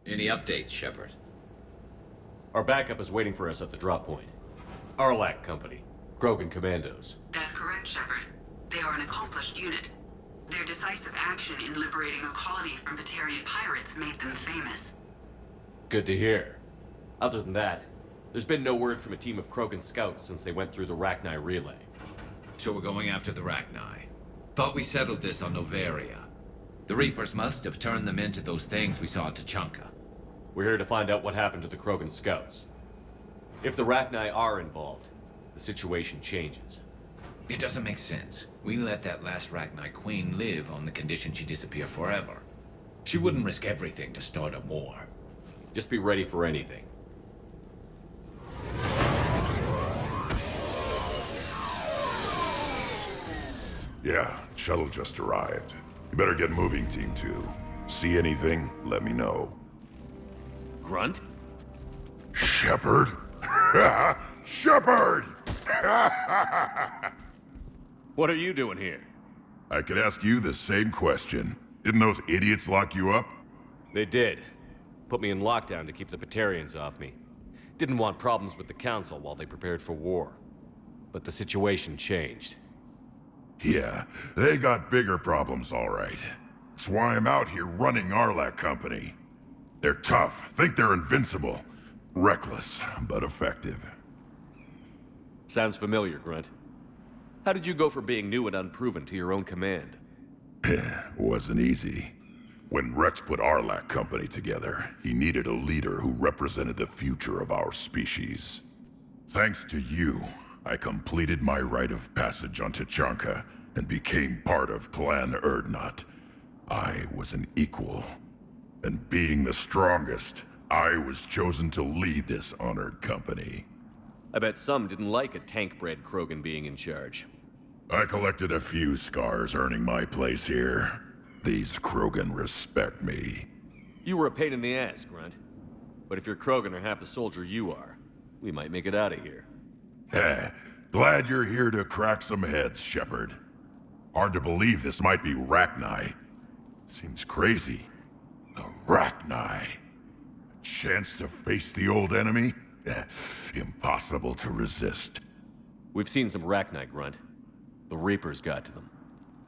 Any updates, Shepard? Our backup is waiting for us at the drop point. Arlat Company. Krogan Commandos. That's correct, Shepard. They are an accomplished unit. Their decisive action in liberating a colony from Batarian pirates made them famous. Good to hear. Other than that, there's been no word from a team of Krogan scouts since they went through the rachni relay. So we're going after the rachni. Thought we settled this on Novaria. The Reapers must have turned them into those things we saw in Tuchanka. We're here to find out what happened to the Krogan scouts. If the rachni are involved, the situation changes. It doesn't make sense. We let that last rachni queen live on the condition she disappear forever. She wouldn't risk everything to start a war. Just be ready for anything. Yeah, shuttle just arrived. You better get moving, Team 2. See anything, let me know. Grunt? Shepard? Shepard! What are you doing here? I could ask you the same question. Didn't those idiots lock you up? They did. Put me in lockdown to keep the Batarians off me. Didn't want problems with the Council while they prepared for war. But the situation changed. Yeah, they got bigger problems, all right. That's why I'm out here running Arlat Company. They're tough, think they're invincible. Reckless, but effective. Sounds familiar, Grunt. How did you go from being new and unproven to your own command? Wasn't easy. When Rex put Arlat Company together, he needed a leader who represented the future of our species. Thanks to you, I completed my rite of passage on Tuchanka and became part of Clan Dreadnought. I was an equal. And being the strongest, I was chosen to lead this honored company. I bet some didn't like a tank-bred Krogan being in charge. I collected a few scars earning my place here. These Krogan respect me. You were a pain in the ass, Grunt. But if your Krogan are half the soldier you are, we might make it out of here. Glad you're here to crack some heads, Shepard. Hard to believe this might be rachni. Seems crazy. The rachni. A chance to face the old enemy? Impossible to resist. We've seen some rachni, Grunt. The Reapers got to them.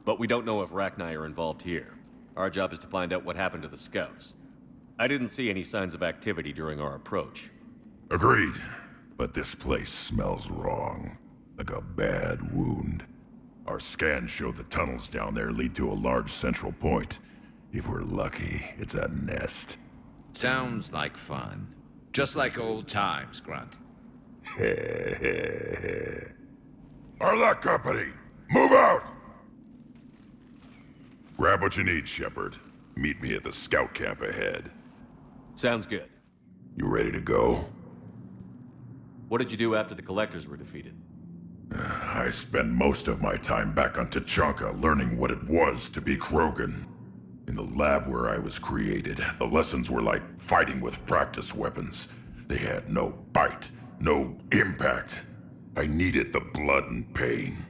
But we don't know if rachni are involved here. Our job is to find out what happened to the scouts. I didn't see any signs of activity during our approach. Agreed. But this place smells wrong. Like a bad wound. Our scans show the tunnels down there lead to a large central point. If we're lucky, it's a nest. Sounds like fun. Just like old times, Grunt. Arlat Company, move out! Grab what you need, Shepard. Meet me at the scout camp ahead. Sounds good. You ready to go? What did you do after the Collectors were defeated? I spent most of my time back on Tuchanka learning what it was to be Krogan. In the lab where I was created, the lessons were like fighting with practice weapons. They had no bite, no impact. I needed the blood and pain.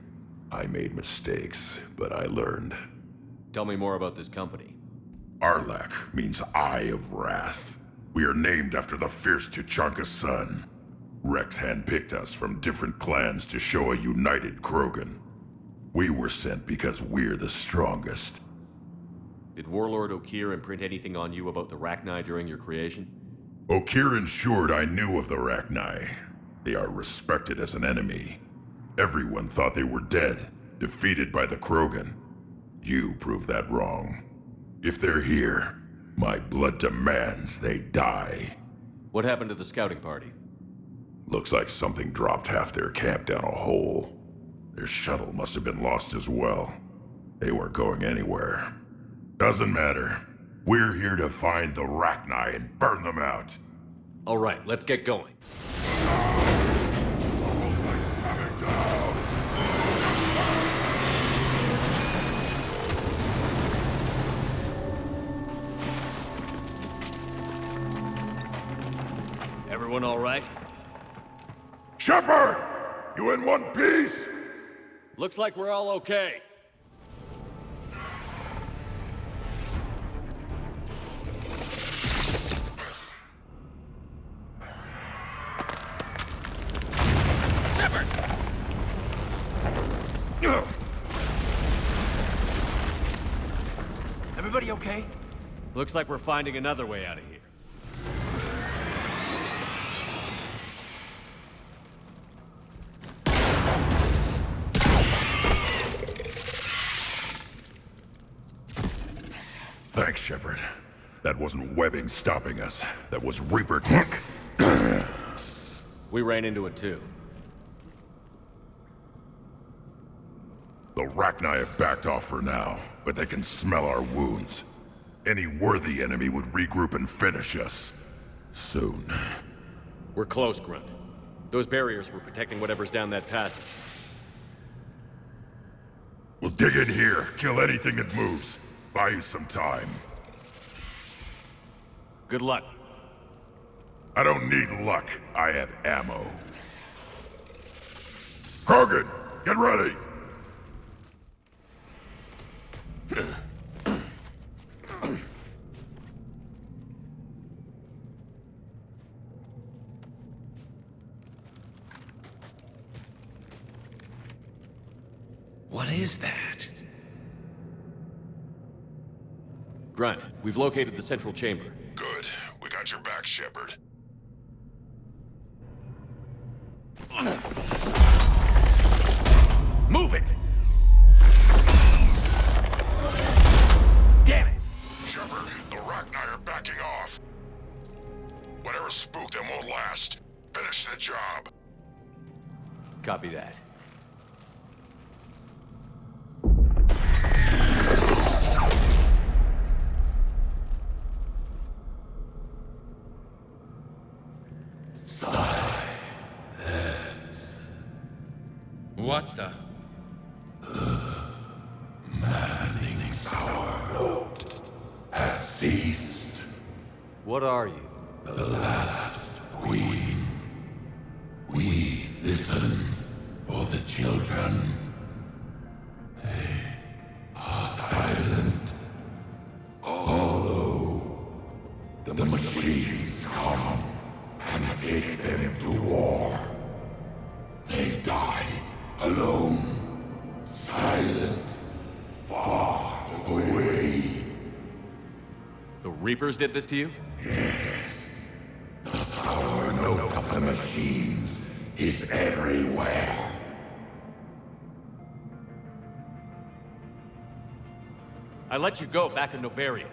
I made mistakes, but I learned. Tell me more about this company. Arlak means Eye of Wrath. We are named after the fierce Tuchanka sun. Rex handpicked us from different clans to show a united Krogan. We were sent because we're the strongest. Did Warlord Okir imprint anything on you about the rachni during your creation? Okir ensured I knew of the rachni. They are respected as an enemy. Everyone thought they were dead, defeated by the Krogan. You proved that wrong. If they're here, my blood demands they die. What happened to the scouting party? Looks like something dropped half their camp down a hole. Their shuttle must have been lost as well. They weren't going anywhere. Doesn't matter. We're here to find the rachni and burn them out. All right, let's get going. Everyone all right? Shepard! You in one piece? Looks like we're all okay. okay? Looks like we're finding another way out of here. Thanks, Shepard. That wasn't webbing stopping us. That was Reaper tech. We ran into it too. The rachni have backed off for now, but they can smell our wounds. Any worthy enemy would regroup and finish us. Soon. We're close, Grunt. Those barriers were protecting whatever's down that passage. We'll dig in here, kill anything that moves. Buy you some time. Good luck. I don't need luck. I have ammo. Krogan, get ready! What is that? Grunt, we've located the central chamber. Good. We got your back, Shepard. Move it! Damn it! Shepard, the rachni are backing off. Whatever spooked them won't last. Finish the job. Copy that. What the? Manning's our load has ceased. What are you? The last queen. We listen for the children. They are silent. Although the machines come and take them to war, they die alone, silent, far away. The Reapers did this to you? The sour note of the machines is everywhere. I let you go back in Novaria.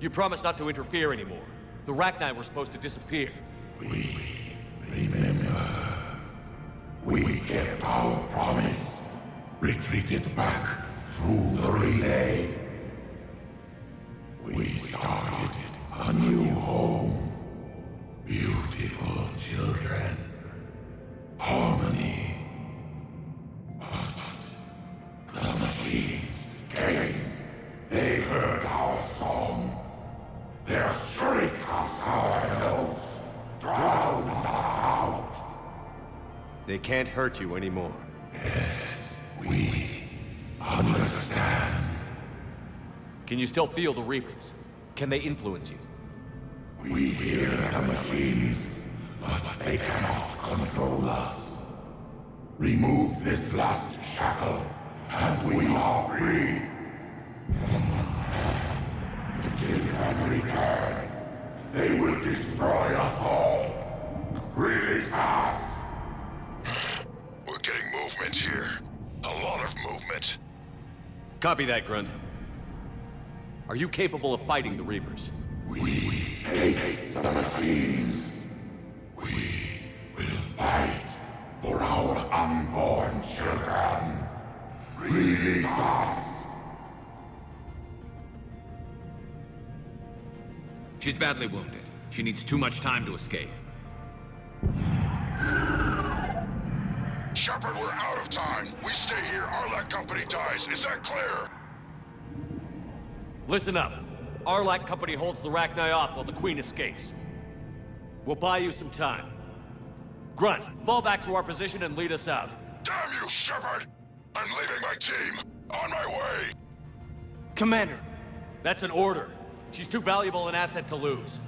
You promised not to interfere anymore. The rachni were supposed to disappear. We remember. We kept our promise. Retreated back through the relay. We started a new home. Beautiful children. Harmony. But the machines came. They heard our song. Their shriek of sour notes drowned us out. They can't hurt you anymore. Yes, we understand. Can you still feel the Reapers? Can they influence you? We hear the machines, but they cannot control us. Remove this last shackle, and we are free. The children return. They will destroy us all. Release us! We're getting movement here. A lot of movement. Copy that, Grunt. Are you capable of fighting the Reapers? We hate the machines. We will fight for our unborn children. Release us! She's badly wounded. She needs too much time to escape. Shepard, we're out of time. We stay here, Arlat Company dies. Is that clear? Listen up. Arlat Company holds the rachni off while the Queen escapes. We'll buy you some time. Grunt, fall back to our position and lead us out. Damn you, Shepard! I'm leaving my team. On my way. Commander! That's an order. She's too valuable an asset to lose.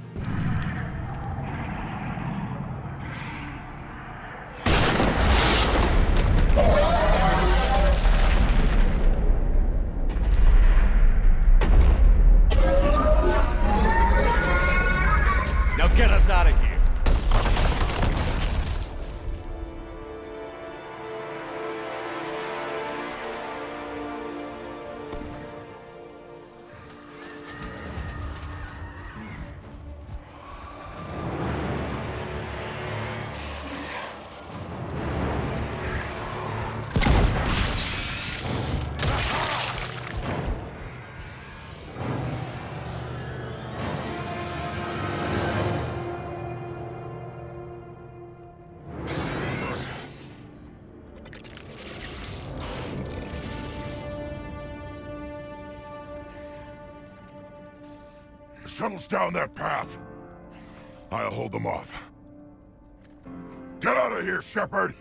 Get us out of here! The shuttle's down that path. I'll hold them off. Get out of here, Shepard!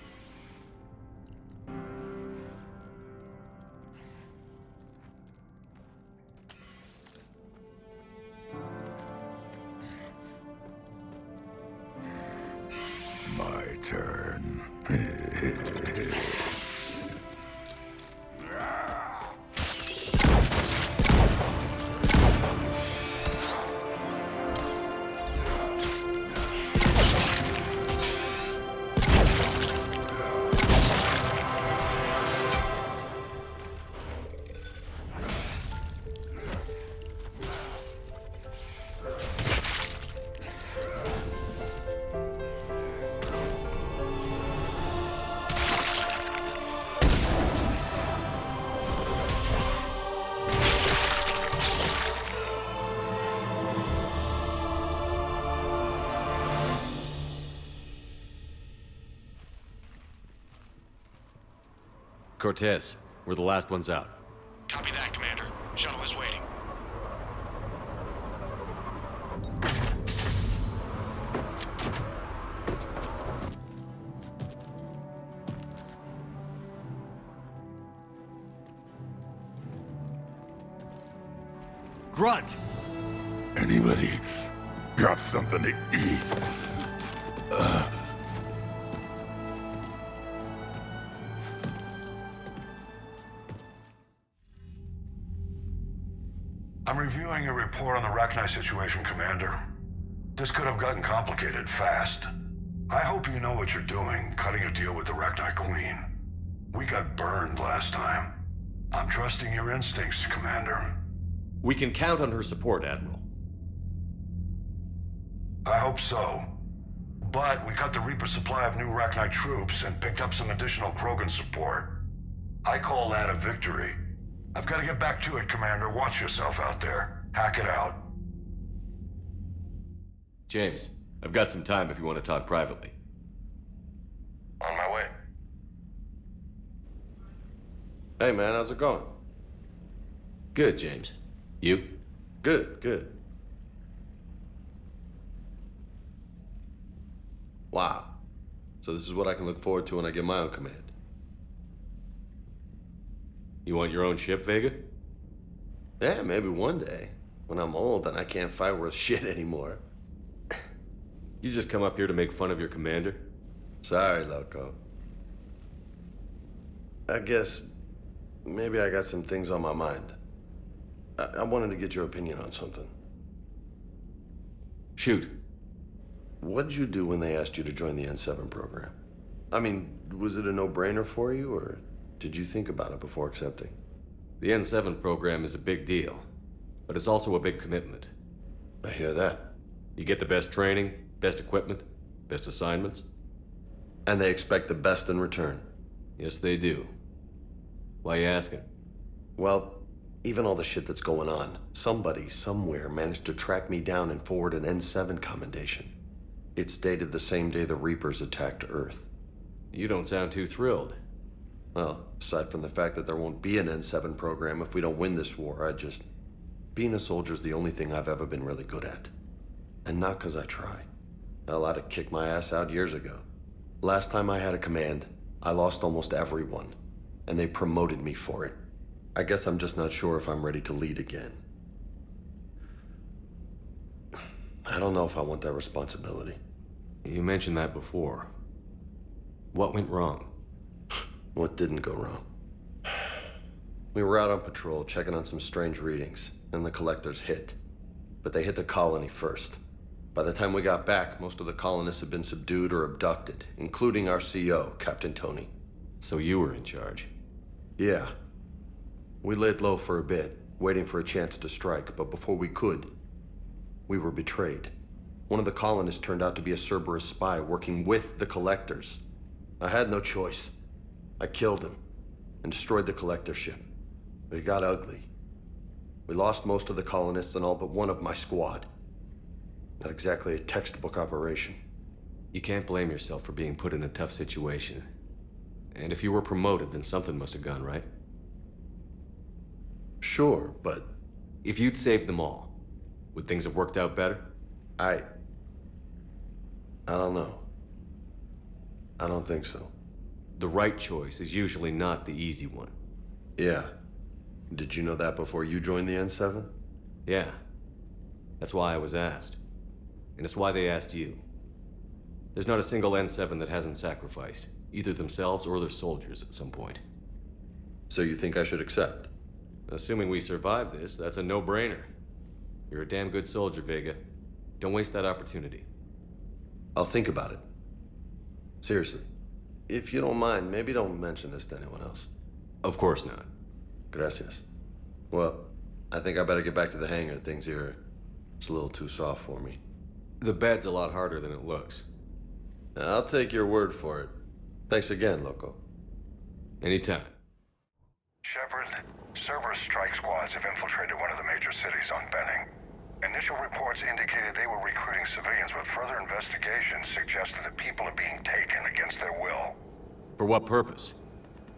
My turn. Cortez, we're the last ones out. Copy that, Commander. Shuttle is waiting. Grunt! Anybody got something to eat? I'm reviewing your report on the rachni situation, Commander. This could have gotten complicated fast. I hope you know what you're doing, cutting a deal with the rachni Queen. We got burned last time. I'm trusting your instincts, Commander. We can count on her support, Admiral. I hope so. But we cut the Reaper supply of new rachni troops and picked up some additional Krogan support. I call that a victory. I've got to get back to it, Commander. Watch yourself out there. Hack it out. James, I've got some time if you want to talk privately. On my way. Hey man, how's it going? Good, James. You? Good, good. Wow. So this is what I can look forward to when I get my own command. You want your own ship, Vega? Yeah, maybe one day. When I'm old and I can't fight worth shit anymore. You just come up here to make fun of your commander? Sorry, loco. I guess maybe I got some things on my mind. I wanted to get your opinion on something. Shoot. What did you do when they asked you to join the N7 program? I mean, was it a no-brainer for you, or did you think about it before accepting? The N7 program is a big deal, but it's also a big commitment. I hear that. You get the best training, best equipment, best assignments. And they expect the best in return. Yes, they do. Why you asking? Well, even all the shit that's going on, somebody somewhere managed to track me down and forward an N7 commendation. It's dated the same day the Reapers attacked Earth. You don't sound too thrilled. Well, aside from the fact that there won't be an N7 program if we don't win this war, being a soldier's the only thing I've ever been really good at. And not 'cause I try. Hell, I'd have kicked my ass out years ago. Last time I had a command, I lost almost everyone, and they promoted me for it. I guess I'm just not sure if I'm ready to lead again. I don't know if I want that responsibility. You mentioned that before. What went wrong? What didn't go wrong? We were out on patrol, checking on some strange readings, and the collectors hit. But they hit the colony first. By the time we got back, most of the colonists had been subdued or abducted, including our CO, Captain Tony. So you were in charge. Yeah. We laid low for a bit, waiting for a chance to strike, but before we could, we were betrayed. One of the colonists turned out to be a Cerberus spy working with the Collectors. I had no choice. I killed him and destroyed the Collector ship. But it got ugly. We lost most of the colonists and all but one of my squad. Not exactly a textbook operation. You can't blame yourself for being put in a tough situation. And if you were promoted, then something must have gone right. Sure, but If you'd saved them all, would things have worked out better? I don't know. I don't think so. The right choice is usually not the easy one. Yeah. Did you know that before you joined the N7? Yeah. That's why I was asked. And it's why they asked you. There's not a single N7 that hasn't sacrificed, either themselves or their soldiers at some point. So you think I should accept? Assuming we survive this, that's a no-brainer. You're a damn good soldier, Vega. Don't waste that opportunity. I'll think about it. Seriously. If you don't mind, maybe don't mention this to anyone else. Of course not. Gracias. Well, I think I better get back to the hangar. Things here, it's a little too soft for me. The bed's a lot harder than it looks. I'll take your word for it. Thanks again, Loco. Anytime. Shepard, Cerberus strike squads have infiltrated one of the major cities on Benning. Initial reports indicated they were recruiting civilians, but further investigation suggested that people are being taken against their will. For what purpose?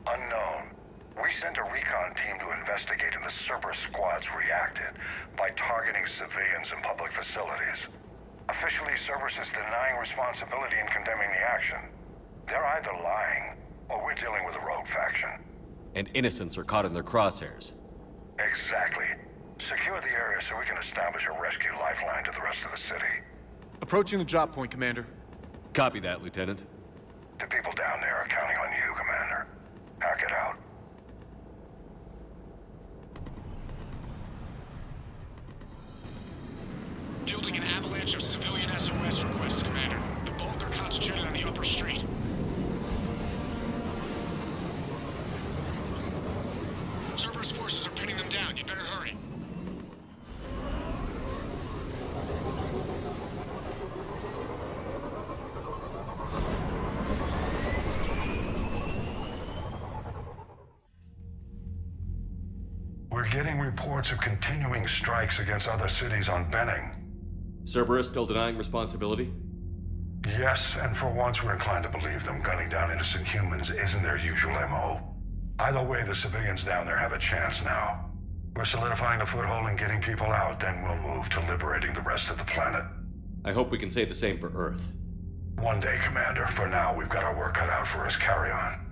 Unknown. We sent a recon team to investigate, and the Cerberus squads reacted by targeting civilians in public facilities. Officially, Cerberus is denying responsibility and condemning the action. They're either lying, or we're dealing with a rogue faction. And innocents are caught in their crosshairs. Exactly. Secure the area so we can establish a rescue lifeline to the rest of the city. Approaching the drop point, Commander. Copy that, Lieutenant. The people down there are counting on you, Commander. Hack it out. Fielding an avalanche of civilian SOS requests, Commander. The bulk are concentrated on the upper street. Cerberus forces are pinning them down. You better hurry. We're getting reports of continuing strikes against other cities on Benning. Cerberus still denying responsibility? Yes, and for once we're inclined to believe them. Gunning down innocent humans isn't their usual MO. Either way, the civilians down there have a chance now. We're solidifying a foothold and getting people out, then we'll move to liberating the rest of the planet. I hope we can say the same for Earth. One day, Commander. For now, we've got our work cut out for us. Carry on.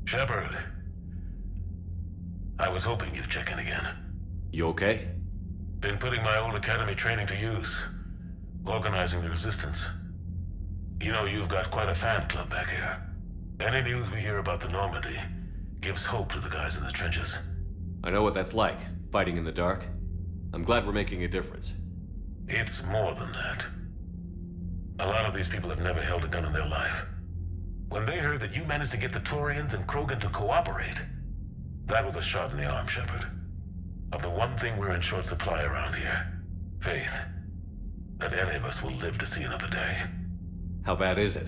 Shepard. I was hoping you'd check in again. You okay? Been putting my old academy training to use. Organizing the resistance. You know, you've got quite a fan club back here. Any news we hear about the Normandy gives hope to the guys in the trenches. I know what that's like, fighting in the dark. I'm glad we're making a difference. It's more than that. A lot of these people have never held a gun in their life. When they heard that you managed to get the Turians and Krogan to cooperate, that was a shot in the arm, Shepard. Of the one thing we're in short supply around here, faith. That any of us will live to see another day. How bad is it?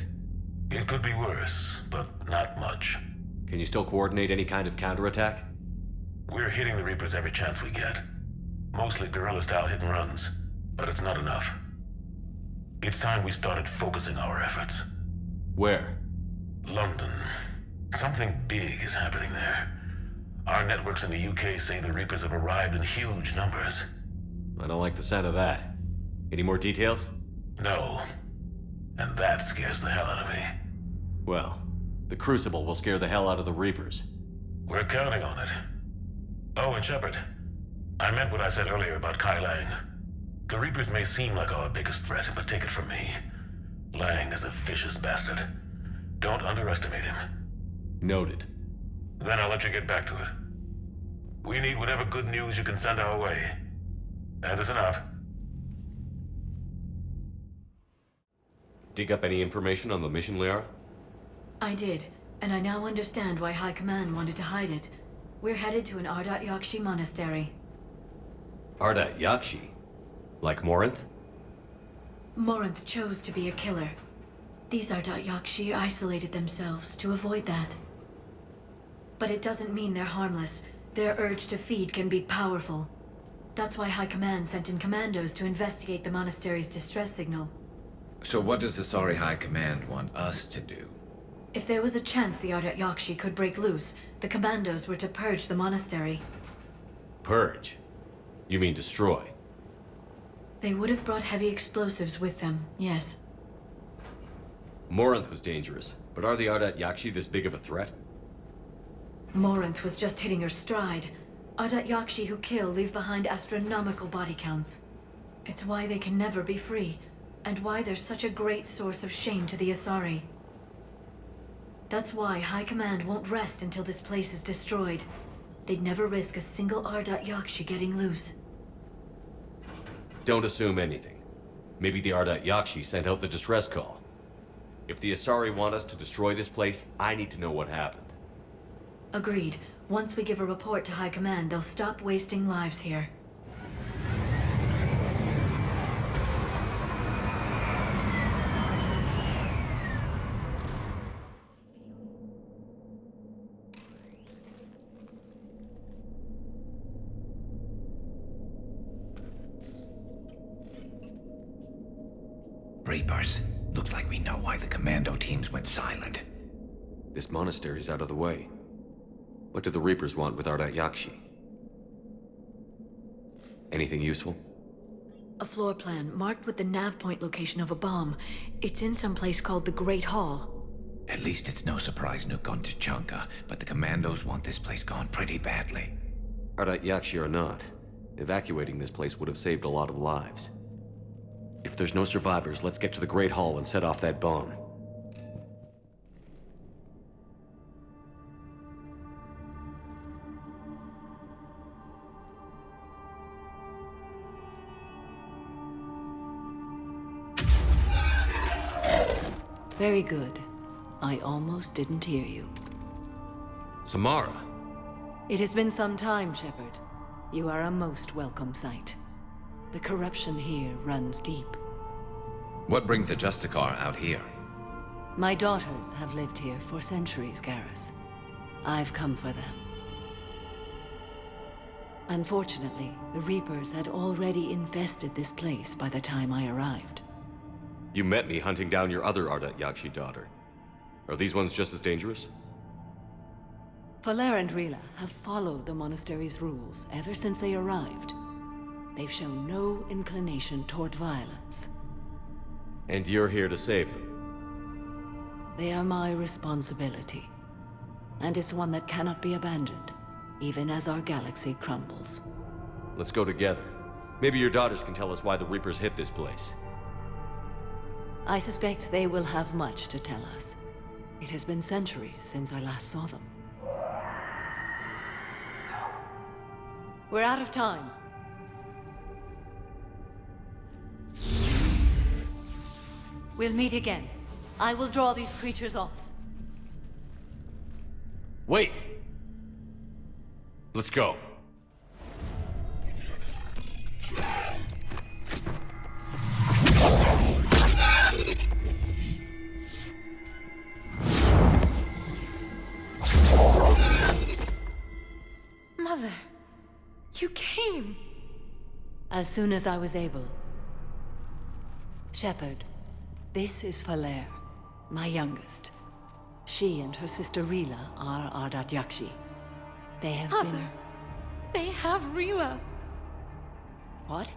It could be worse, but not much. Can you still coordinate any kind of counterattack? We're hitting the Reapers every chance we get. Mostly guerrilla-style hit-and-runs, but it's not enough. It's time we started focusing our efforts. Where? London. Something big is happening there. Our networks in the UK say the Reapers have arrived in huge numbers. I don't like the sound of that. Any more details? No. And that scares the hell out of me. Well, the Crucible will scare the hell out of the Reapers. We're counting on it. Oh, and Shepard, I meant what I said earlier about Kai Lang. The Reapers may seem like our biggest threat, but take it from me. Lang is a vicious bastard. Don't underestimate him. Noted. Then I'll let you get back to it. We need whatever good news you can send our way. Anderson out. Dig up any information on the mission, Liara? I did, and I now understand why High Command wanted to hide it. We're headed to an ardat-yakshi monastery. Ardat-yakshi? Like Morinth? Morinth chose to be a killer. These ardat-yakshi isolated themselves to avoid that. But it doesn't mean they're harmless. Their urge to feed can be powerful. That's why High Command sent in commandos to investigate the monastery's distress signal. So what does the Asari High Command want us to do? If there was a chance the ardat-yakshi could break loose, the commandos were to purge the monastery. Purge? You mean destroy? They would have brought heavy explosives with them, yes. Morinth was dangerous, but are the ardat-yakshi this big of a threat? Morinth was just hitting her stride. Ardat-yakshi who kill leave behind astronomical body counts. It's why they can never be free, and why they're such a great source of shame to the Asari. That's why High Command won't rest until this place is destroyed. They'd never risk a single ardat-yakshi getting loose. Don't assume anything. Maybe the ardat-yakshi sent out the distress call. If the Asari want us to destroy this place, I need to know what happened. Agreed. Once we give a report to High Command, they'll stop wasting lives here. Reapers. Looks like we know why the commando teams went silent. This monastery's out of the way. What do the Reapers want with ardat-yakshi? Anything useful? A floor plan marked with the nav point location of a bomb. It's in some place called the Great Hall. At least it's no surprise Nuke on Tuchanka, but the commandos want this place gone pretty badly. Ardat-yakshi or not, evacuating this place would have saved a lot of lives. If there's no survivors, let's get to the Great Hall and set off that bomb. Very good. I almost didn't hear you. Samara! It has been some time, Shepard. You are a most welcome sight. The corruption here runs deep. What brings the Justicar out here? My daughters have lived here for centuries, Garrus. I've come for them. Unfortunately, the Reapers had already infested this place by the time I arrived. You met me hunting down your other ardat-yakshi daughter. Are these ones just as dangerous? Falere and Rila have followed the monastery's rules ever since they arrived. They've shown no inclination toward violence. And you're here to save them? They are my responsibility. And it's one that cannot be abandoned, even as our galaxy crumbles. Let's go together. Maybe your daughters can tell us why the Reapers hit this place. I suspect they will have much to tell us. It has been centuries since I last saw them. We're out of time. We'll meet again. I will draw these creatures off. Wait! Let's go. Mother, you came. As soon as I was able. Shepard, this is Falere, my youngest. She and her sister Rila are ardat-yakshi. They have Mother, they have Rila. What?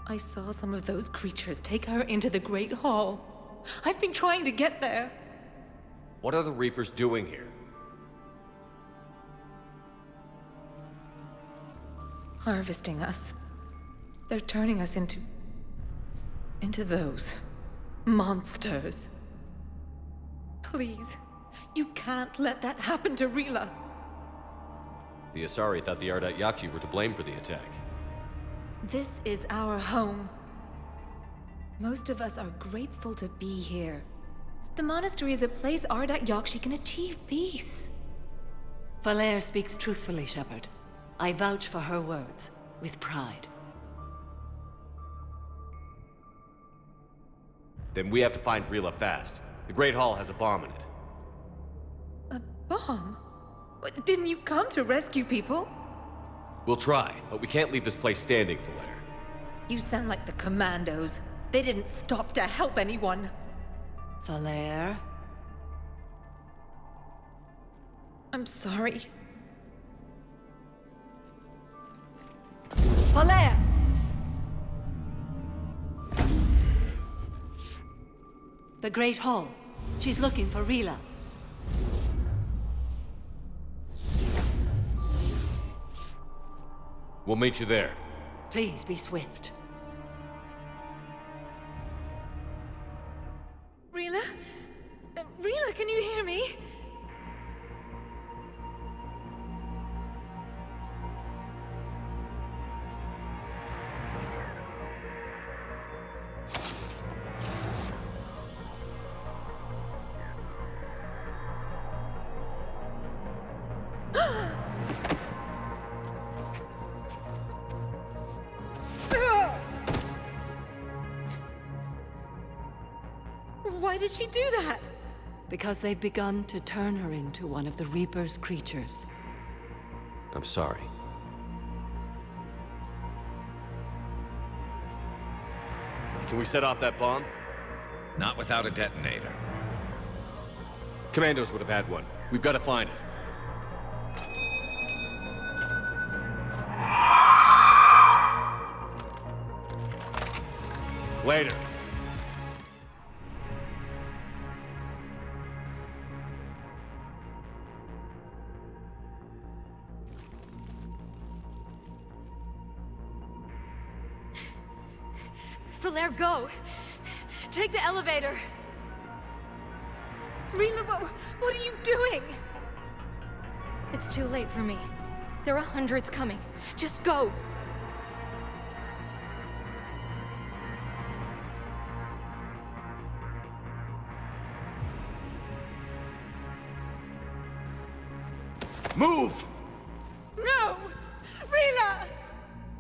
I saw some of those creatures take her into the Great Hall. I've been trying to get there. What are the Reapers doing here? Harvesting us. They're turning us into those monsters. Please, you can't let that happen to Rila. The Asari thought the ardat-yakshi were to blame for the attack. This is our home. Most of us are grateful to be here. The monastery is a place Ardat-Yakshi can achieve peace. Valere speaks truthfully, Shepard. I vouch for her words, with pride. Then we have to find Rila fast. The Great Hall has a bomb in it. A bomb? What, didn't you come to rescue people? We'll try, but we can't leave this place standing, Valere. You sound like the commandos. They didn't stop to help anyone. Valere? I'm sorry. Valere! The Great Hall. She's looking for Rila. We'll meet you there. Please be swift. Rila? Rila, can you hear me? Why did she do that? Because they've begun to turn her into one of the Reaper's creatures. I'm sorry. Can we set off that bomb? Not without a detonator. Commandos would have had one. We've got to find it. Later. Valere, go! Take the elevator! Rila, what are you doing? It's too late for me. There are hundreds coming. Just go! Move! No! Rila!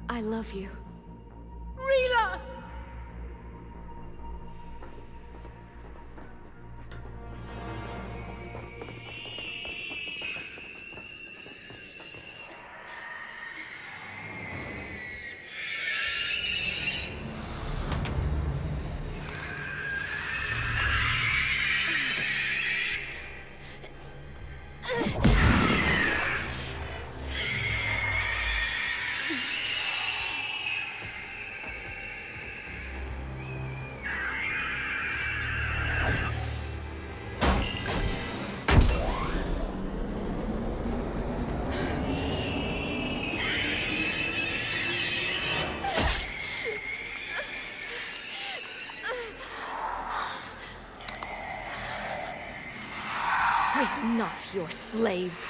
I love you. Rila! We're not your slaves.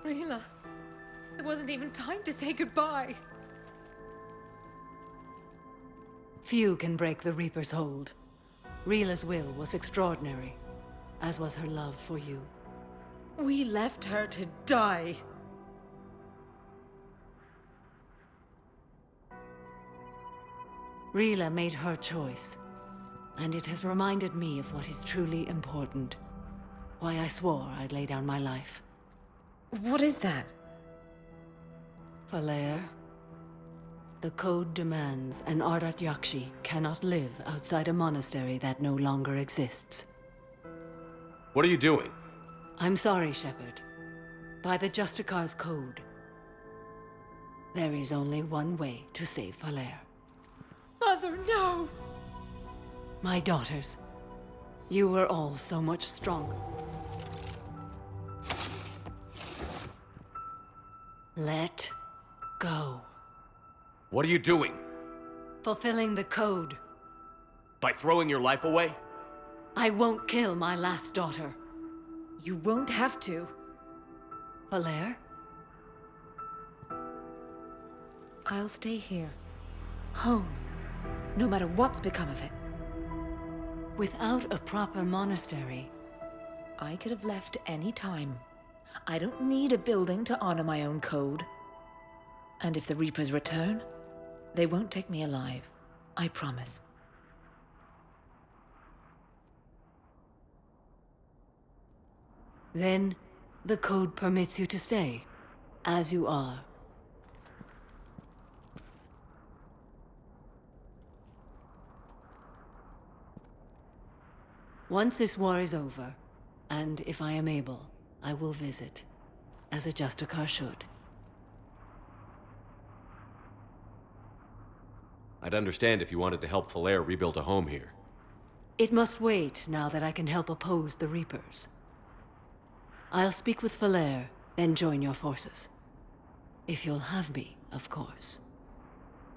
Rila, there wasn't even time to say goodbye. Few can break the Reaper's hold. Rila's will was extraordinary, as was her love for you. We left her to die. Rila made her choice, and it has reminded me of what is truly important. Why I swore I'd lay down my life. What is that? Valere, the code demands an ardat-yakshi cannot live outside a monastery that no longer exists. What are you doing? I'm sorry, Shepard. By the Justicar's code, There is only one way to save Valere. Mother, no! My daughters, you were all so much stronger. Let go. What are you doing? Fulfilling the code. By throwing your life away? I won't kill my last daughter. You won't have to. Valere? I'll stay here. Home. No matter what's become of it. Without a proper monastery. I could have left any time. I don't need a building to honor my own code. And if the Reapers return, they won't take me alive. I promise. Then, the code permits you to stay, as you are. Once this war is over, and if I am able, I will visit, as a Justicar should. I'd understand if you wanted to help Valere rebuild a home here. It must wait now that I can help oppose the Reapers. I'll speak with Valere, then join your forces. If you'll have me, of course.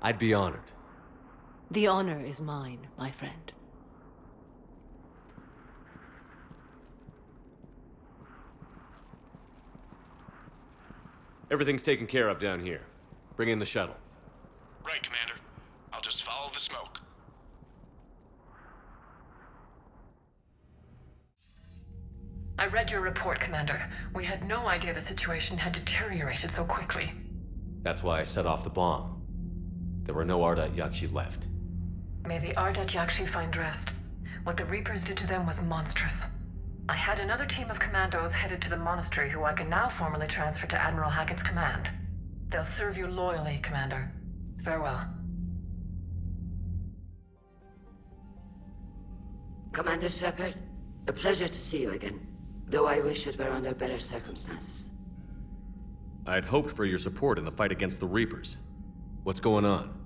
I'd be honored. The honor is mine, my friend. Everything's taken care of down here. Bring in the shuttle. Right, Commander. I'll just follow the smoke. I read your report, Commander. We had no idea the situation had deteriorated so quickly. That's why I set off the bomb. There were no ardat-yakshi left. May the ardat-yakshi find rest. What the Reapers did to them was monstrous. I had another team of commandos headed to the monastery who I can now formally transfer to Admiral Hackett's command. They'll serve you loyally, Commander. Farewell. Commander Shepard, a pleasure to see you again. Though I wish it were under better circumstances. I'd hoped for your support in the fight against the Reapers. What's going on?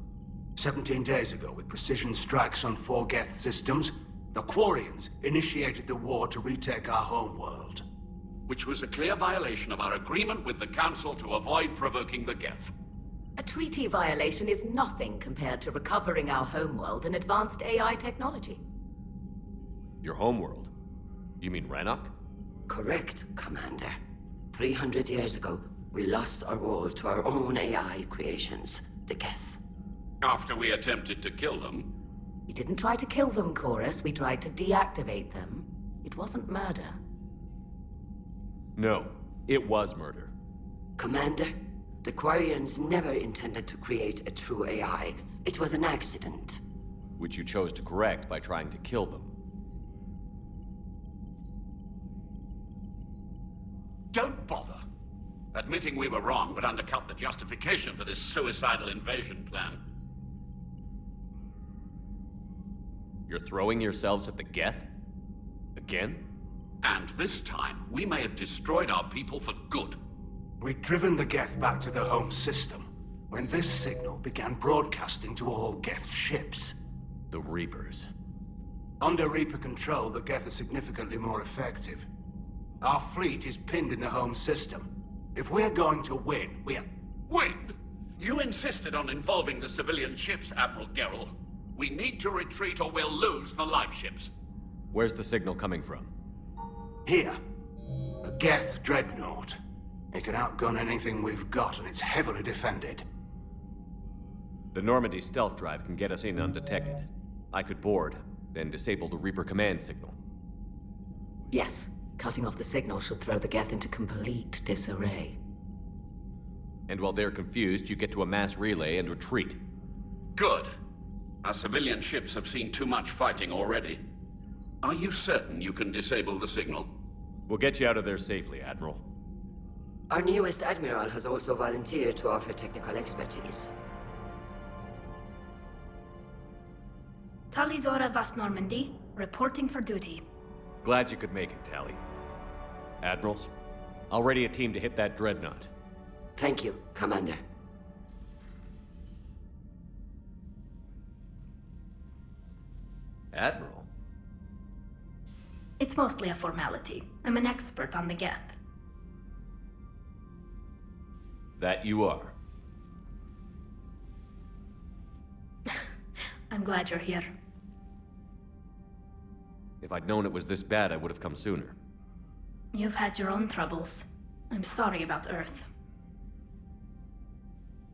17 days ago, with precision strikes on 4 Geth systems, the Quarians initiated the war to retake our homeworld. Which was a clear violation of our agreement with the Council to avoid provoking the Geth. A treaty violation is nothing compared to recovering our homeworld and advanced AI technology. Your homeworld? You mean Rannoch? Correct, Commander. 300 years ago, we lost our world to our own AI creations, the Geth. After we attempted to kill them. We didn't try to kill them, Chorus. We tried to deactivate them. It wasn't murder. No, it was murder. Commander, the Quarians never intended to create a true AI. It was an accident. Which you chose to correct by trying to kill them. Don't bother. Admitting we were wrong would undercut the justification for this suicidal invasion plan. You're throwing yourselves at the Geth? Again? And this time, we may have destroyed our people for good. We'd driven the Geth back to the home system, when this signal began broadcasting to all Geth ships. The Reapers. Under Reaper control, the Geth are significantly more effective. Our fleet is pinned in the home system. If we're going to win, we're... Win? You insisted on involving the civilian ships, Admiral Gerrel. We need to retreat or we'll lose the live ships. Where's the signal coming from? Here. A Geth dreadnought. It can outgun anything we've got, and it's heavily defended. The Normandy stealth drive can get us in undetected. I could board, then disable the Reaper command signal. Yes. Cutting off the signal should throw the Geth into complete disarray. And while they're confused, you get to a mass relay and retreat. Good. Our civilian ships have seen too much fighting already. Are you certain you can disable the signal? We'll get you out of there safely, Admiral. Our newest Admiral has also volunteered to offer technical expertise. Talizora Vast Normandy, reporting for duty. Glad you could make it, Tally. Admirals, I'll ready a team to hit that dreadnought. Thank you, Commander. Admiral? It's mostly a formality. I'm an expert on the Geth. That you are. I'm glad you're here. If I'd known it was this bad, I would have come sooner. You've had your own troubles. I'm sorry about Earth.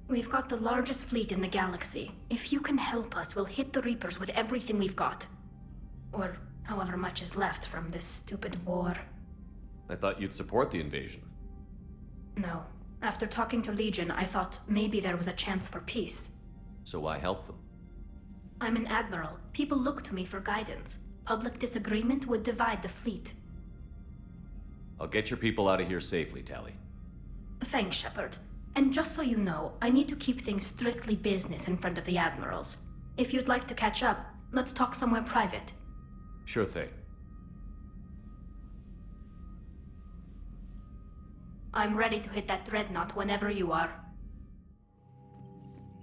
We've got the largest fleet in the galaxy. If you can help us, we'll hit the Reapers with everything we've got. Or however much is left from this stupid war. I thought you'd support the invasion. No. After talking to Legion, I thought maybe there was a chance for peace. So why help them? I'm an admiral. People look to me for guidance. Public disagreement would divide the fleet. I'll get your people out of here safely, Tali. Thanks, Shepard. And just so you know, I need to keep things strictly business in front of the admirals. If you'd like to catch up, let's talk somewhere private. Sure thing. I'm ready to hit that dreadnought whenever you are.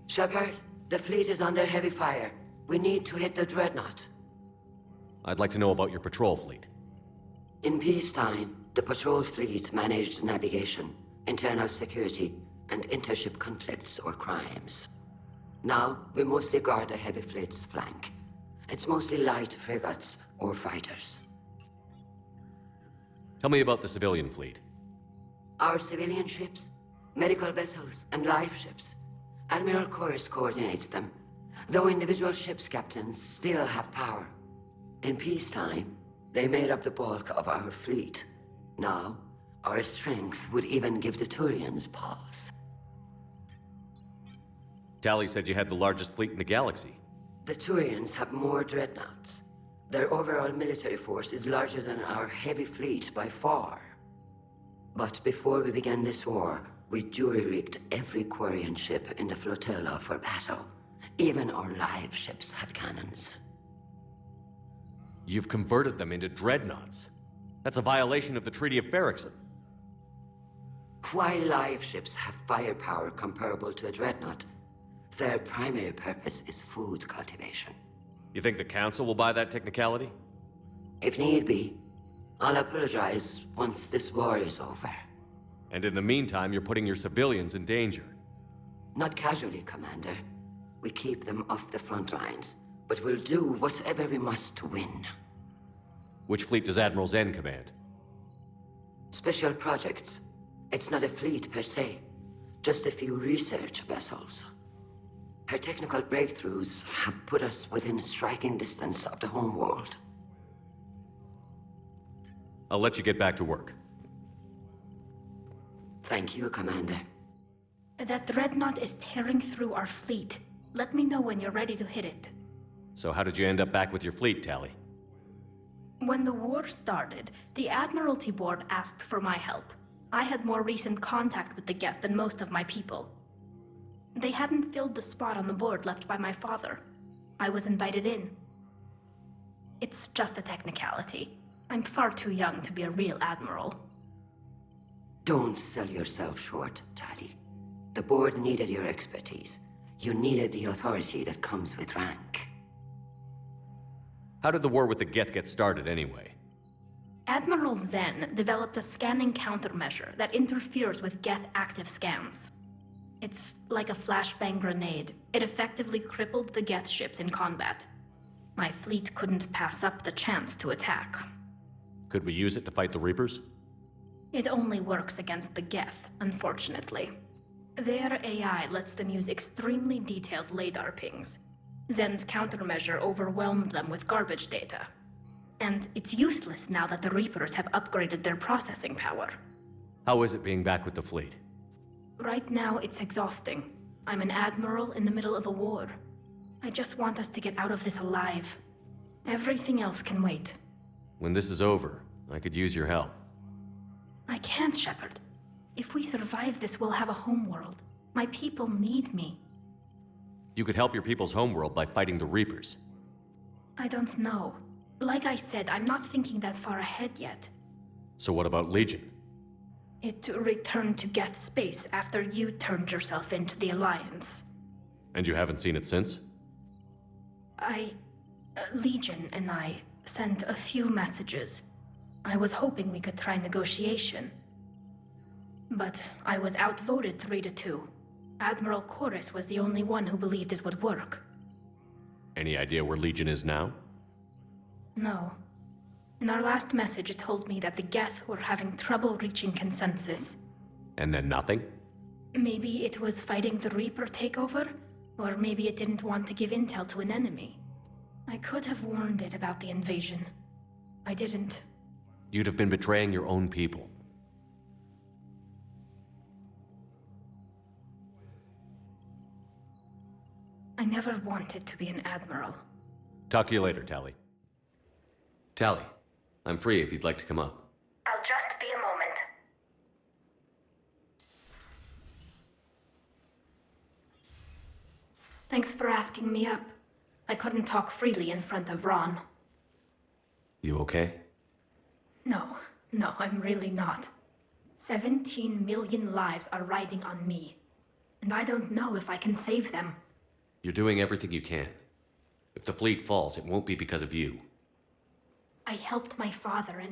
Shepard, the fleet is under heavy fire. We need to hit the dreadnought. I'd like to know about your patrol fleet. In peacetime, the patrol fleet managed navigation, internal security, and intership conflicts or crimes. Now, we mostly guard the heavy fleet's flank. It's mostly light frigates or fighters. Tell me about the civilian fleet. Our civilian ships, medical vessels, and life ships. Admiral Chorus coordinates them, though individual ships' captains still have power. In peacetime, they made up the bulk of our fleet. Now, our strength would even give the Turians pause. Tali said you had the largest fleet in the galaxy. The Turians have more dreadnoughts. Their overall military force is larger than our heavy fleet by far. But before we began this war, we jury-rigged every Quarian ship in the flotilla for battle. Even our live ships have cannons. You've converted them into dreadnoughts. That's a violation of the Treaty of Ferrixon. While live ships have firepower comparable to a dreadnought, their primary purpose is food cultivation. You think the Council will buy that technicality? If need be, I'll apologize once this war is over. And in the meantime, you're putting your civilians in danger. Not casually, Commander. We keep them off the front lines, but we'll do whatever we must to win. Which fleet does Admiral Zen command? Special projects. It's not a fleet per se, just a few research vessels. Her technical breakthroughs have put us within striking distance of the homeworld. I'll let you get back to work. Thank you, Commander. That dreadnought is tearing through our fleet. Let me know when you're ready to hit it. So how did you end up back with your fleet, Tali? When the war started, the Admiralty Board asked for my help. I had more recent contact with the Geth than most of my people. They hadn't filled the spot on the board left by my father. I was invited in. It's just a technicality. I'm far too young to be a real admiral. Don't sell yourself short, Tali. The board needed your expertise. You needed the authority that comes with rank. How did the war with the Geth get started, anyway? Admiral Zen developed a scanning countermeasure that interferes with Geth active scans. It's like a flashbang grenade. It effectively crippled the Geth ships in combat. My fleet couldn't pass up the chance to attack. Could we use it to fight the Reapers? It only works against the Geth, unfortunately. Their AI lets them use extremely detailed LADAR pings. Zen's countermeasure overwhelmed them with garbage data. And it's useless now that the Reapers have upgraded their processing power. How is it being back with the fleet? Right now, it's exhausting. I'm an admiral in the middle of a war. I just want us to get out of this alive. Everything else can wait. When this is over, I could use your help. I can't, Shepard. If we survive this, we'll have a homeworld. My people need me. You could help your people's homeworld by fighting the Reapers. I don't know. Like I said, I'm not thinking that far ahead yet. So what about Legion? It returned to Geth space after you turned yourself into the Alliance. And you haven't seen it since? Legion and I sent a few messages. I was hoping we could try negotiation. But I was outvoted 3-2. Admiral Chorus was the only one who believed it would work. Any idea where Legion is now? No. In our last message, it told me that the Geth were having trouble reaching consensus. And then nothing? Maybe it was fighting the Reaper takeover, or maybe it didn't want to give intel to an enemy. I could have warned it about the invasion. I didn't. You'd have been betraying your own people. I never wanted to be an admiral. Talk to you later, Tally. Tally, I'm free if you'd like to come up. I'll just be a moment. Thanks for asking me up. I couldn't talk freely in front of Ron. You okay? No, I'm really not. 17 million lives are riding on me. And I don't know if I can save them. You're doing everything you can. If the fleet falls, it won't be because of you. I helped my father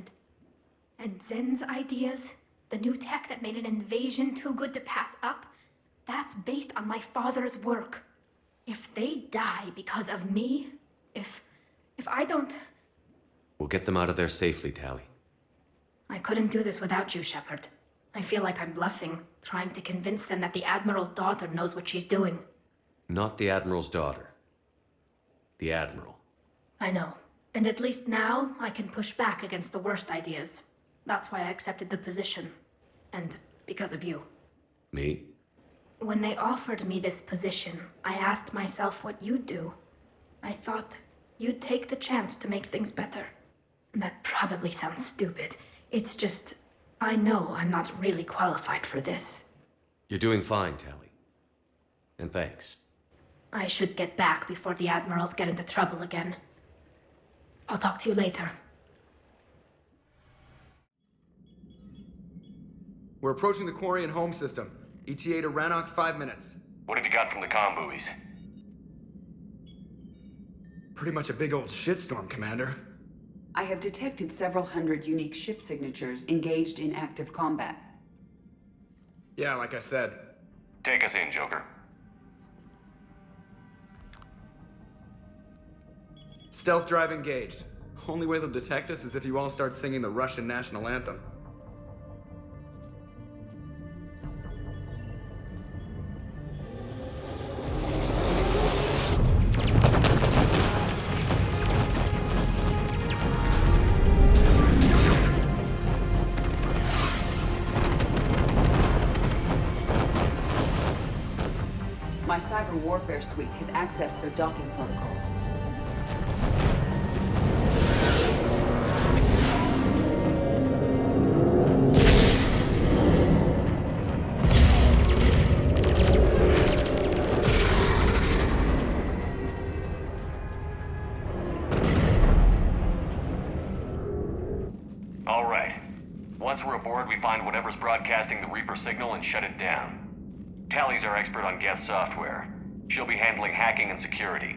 and Zen's ideas, the new tech that made an invasion too good to pass up, that's based on my father's work. If they die because of me, if I don't... We'll get them out of there safely, Tally. I couldn't do this without you, Shepard. I feel like I'm bluffing, trying to convince them that the Admiral's daughter knows what she's doing. Not the Admiral's daughter. The Admiral. I know. And at least now, I can push back against the worst ideas. That's why I accepted the position. And because of you. Me? When they offered me this position, I asked myself what you'd do. I thought you'd take the chance to make things better. That probably sounds stupid. It's just, I know I'm not really qualified for this. You're doing fine, Tally. And thanks. I should get back before the Admirals get into trouble again. I'll talk to you later. We're approaching the Quarian home system. ETA to Rannoch, 5 minutes. What have you got from the comm buoys? Pretty much a big old shitstorm, Commander. I have detected several hundred unique ship signatures engaged in active combat. Yeah, like I said. Take us in, Joker. Stealth drive engaged. Only way they'll detect us is if you all start singing the Russian national anthem. My cyber warfare suite has accessed their docking protocols. All right. Once we're aboard, we find whatever's broadcasting the Reaper signal and shut it down. Tally's our expert on Geth software. She'll be handling hacking and security.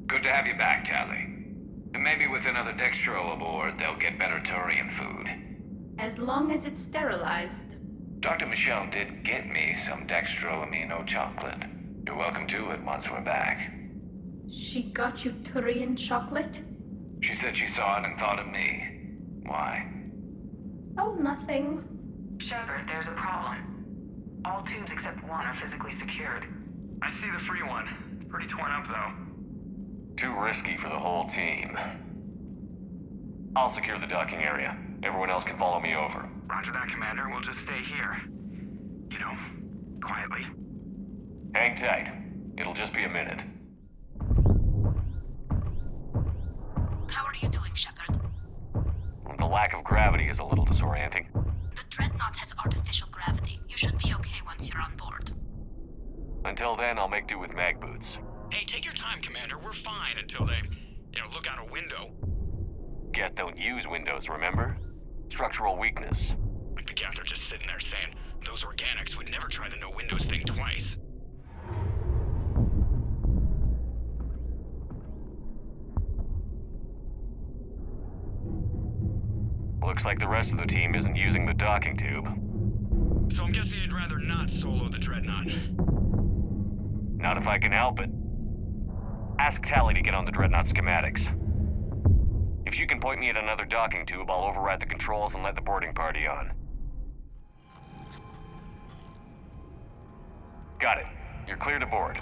Good to have you back, Tally. And maybe with another Dextro aboard, they'll get better Turian food. As long as it's sterilized. Dr. Michelle did get me some Dextro Amino chocolate. You're welcome to it once we're back. She got you Turian chocolate? She said she saw it and thought of me. Why? Oh, nothing. Shepard, there's a problem. All tubes except one are physically secured. I see the free one. It's pretty torn up, though. Too risky for the whole team. I'll secure the docking area. Everyone else can follow me over. Roger that, Commander. We'll just stay here. You know, quietly. Hang tight. It'll just be a minute. How are you doing, Shepard? The lack of gravity is a little disorienting. The dreadnought has artificial gravity. You should be okay once you're on board. Until then, I'll make do with mag boots. Hey, take your time, Commander. We're fine until they, look out a window. Geth don't use windows, remember? Structural weakness. Like the Geth are just sitting there saying, those organics would never try the no windows thing twice. Looks like the rest of the team isn't using the docking tube. So I'm guessing you'd rather not solo the dreadnought. Not if I can help it. Ask Tally to get on the dreadnought schematics. If she can point me at another docking tube, I'll override the controls and let the boarding party on. Got it. You're clear to board.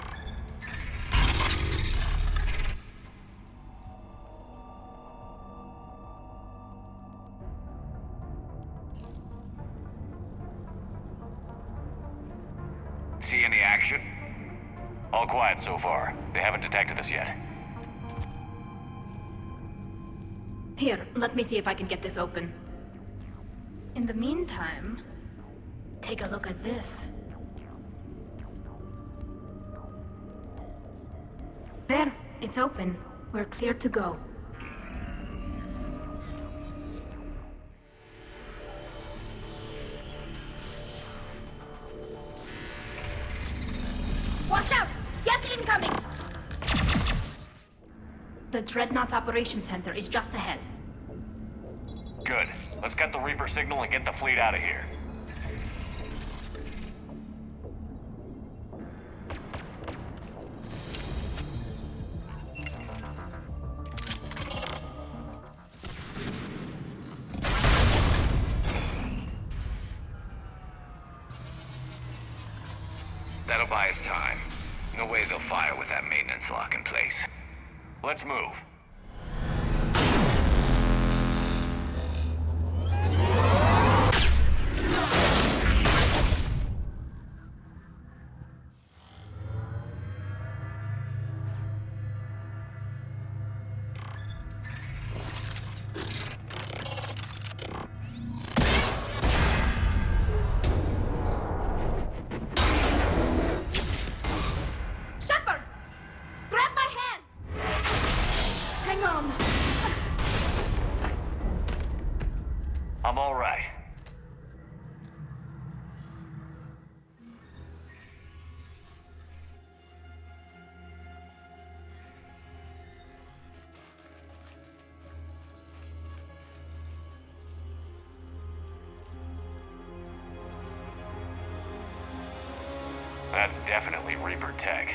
See any action? All quiet so far. They haven't detected us yet. Here, let me see if I can get this open. In the meantime, take a look at this. There, it's open. We're clear to go. Watch out! Get incoming! The Dreadnought's Operations Center is just ahead. Good. Let's get the Reaper signal and get the fleet out of here. That'll buy us time. No way they'll fire with that maintenance lock in place. Let's move. I'm all right. That's definitely Reaper tech.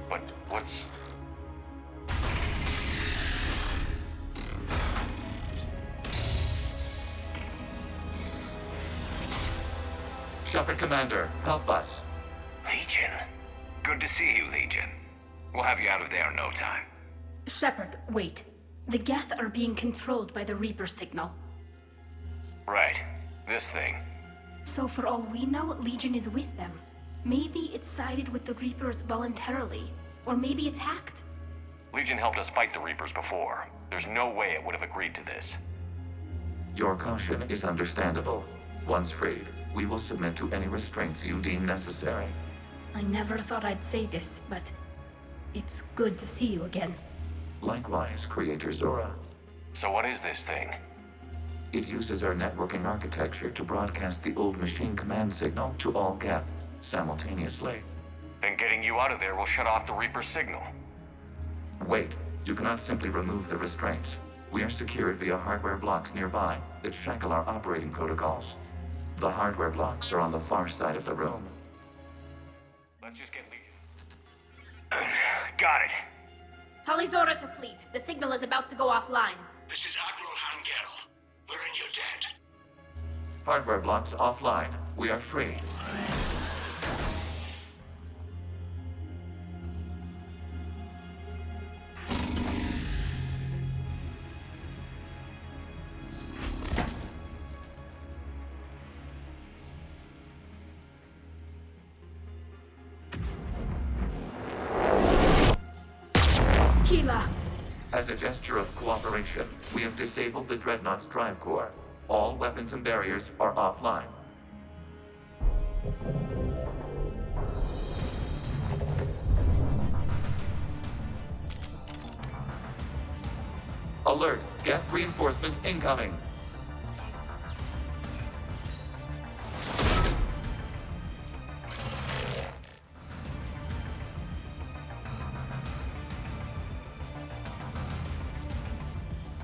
But what's... Shepard Commander, help us. Legion. Good to see you, Legion. We'll have you out of there in no time. Shepard, wait. The Geth are being controlled by the Reaper signal. Right. This thing. So for all we know, Legion is with them. Maybe it sided with the Reapers voluntarily. Or maybe it's hacked. Legion helped us fight the Reapers before. There's no way it would have agreed to this. Your caution is understandable. Once freed, we will submit to any restraints you deem necessary. I never thought I'd say this, but it's good to see you again. Likewise, Creator Zora. So what is this thing? It uses our networking architecture to broadcast the old machine command signal to all Geth simultaneously. Then getting you out of there will shut off the Reaper signal. Wait, you cannot simply remove the restraints. We are secured via hardware blocks nearby that shackle our operating protocols. The hardware blocks are on the far side of the room. Let's just get Legion. Got it. Tali Zora to fleet. The signal is about to go offline. This is Admiral Hangel. We're in your debt. Hardware blocks offline. We are free. As a gesture of cooperation, we have disabled the Dreadnought's drive core. All weapons and barriers are offline. Alert! Geth reinforcements incoming!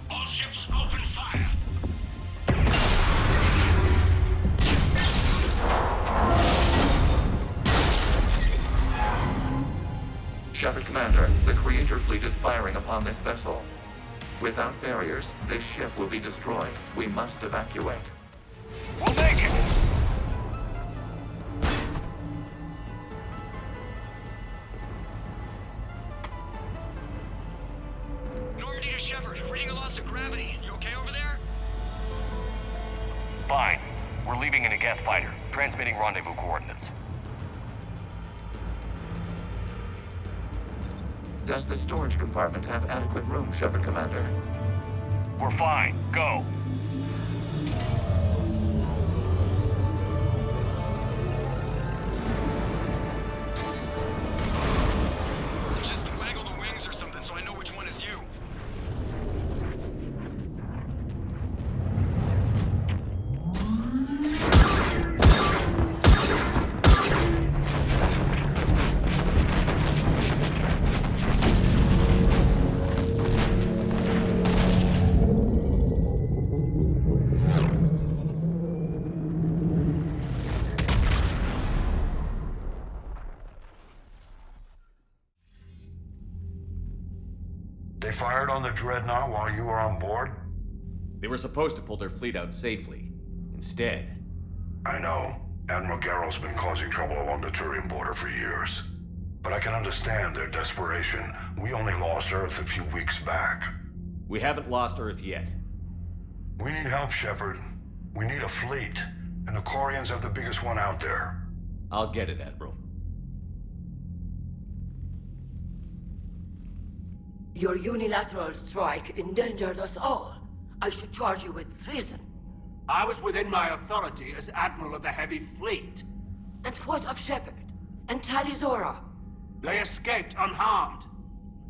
All ships open fire! Shepard Commander, the Creator fleet is firing upon this vessel. Without barriers, this ship will be destroyed. We must evacuate. We'll make it! Normandy to Shepard, reading a loss of gravity. You okay over there? Fine. We're leaving in a Geth fighter, transmitting rendezvous coordinates. Does the storage compartment have adequate room, Shepard Commander? We're fine. Go. Just waggle the wings or something so I know which one is you. They fired on the dreadnought while you were on board? They were supposed to pull their fleet out safely. Instead... I know. Admiral Garrel's been causing trouble along the Turian border for years. But I can understand their desperation. We only lost Earth a few weeks back. We haven't lost Earth yet. We need help, Shepard. We need a fleet. And the Quarians have the biggest one out there. I'll get it, Admiral. Your unilateral strike endangered us all. I should charge you with treason. I was within my authority as Admiral of the Heavy Fleet. And what of Shepard? And Talizora? They escaped unharmed.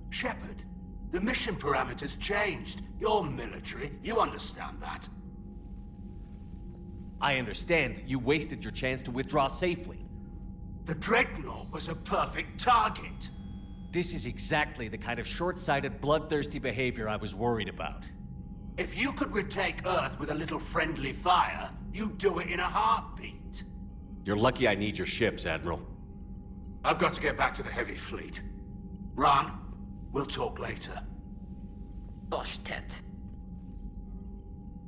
Shepard, the mission parameters changed. You're military, you understand that. I understand that you wasted your chance to withdraw safely. The dreadnought was a perfect target. This is exactly the kind of short-sighted, bloodthirsty behavior I was worried about. If you could retake Earth with a little friendly fire, you'd do it in a heartbeat. You're lucky I need your ships, Admiral. I've got to get back to the Heavy Fleet. Ron, we'll talk later. Boshtet.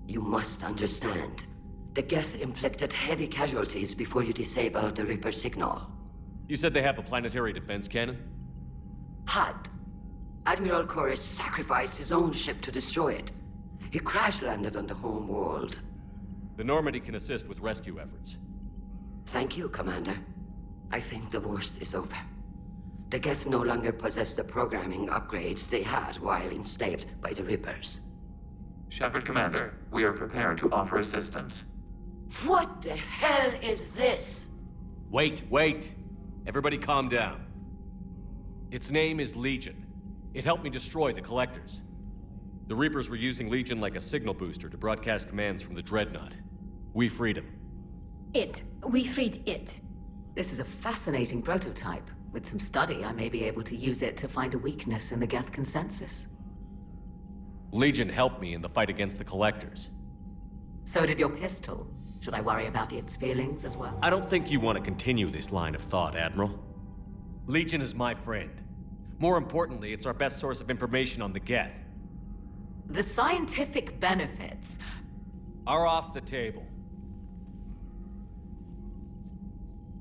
You must understand. The Geth inflicted heavy casualties before you disabled the Reaper signal. You said they have a planetary defense cannon? Had. Admiral Chorus sacrificed his own ship to destroy it. He crash-landed on the home world. The Normandy can assist with rescue efforts. Thank you, Commander. I think the worst is over. The Geth no longer possess the programming upgrades they had while enslaved by the Reapers. Shepard Commander, we are prepared to offer assistance. What the hell is this? Wait. Everybody calm down. Its name is Legion. It helped me destroy the Collectors. The Reapers were using Legion like a signal booster to broadcast commands from the dreadnought. We freed him. We freed it. This is a fascinating prototype. With some study, I may be able to use it to find a weakness in the Geth consensus. Legion helped me in the fight against the Collectors. So did your pistol. Should I worry about its feelings as well? I don't think you want to continue this line of thought, Admiral. Legion is my friend. More importantly, it's our best source of information on the Geth. The scientific benefits are off the table.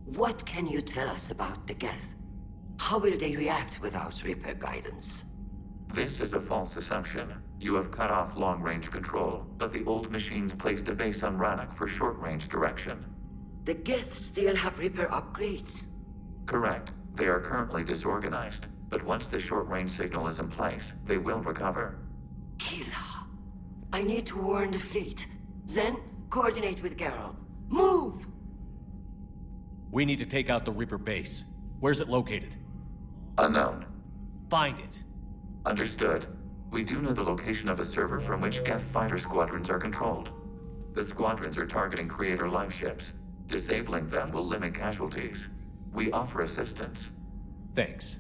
What can you tell us about the Geth? How will they react without Reaper guidance? This is a false assumption. You have cut off long-range control, but the old machines placed a base on Rannoch for short-range direction. The Geth still have Reaper upgrades? Correct. They are currently disorganized, but once the short-range signal is in place, they will recover. Kila, I need to warn the fleet. Then, coordinate with Garrel. Move! We need to take out the Reaper base. Where's it located? Unknown. Find it. Understood. We do know the location of a server from which Geth fighter squadrons are controlled. The squadrons are targeting Creator live ships. Disabling them will limit casualties. We offer assistance. Thanks.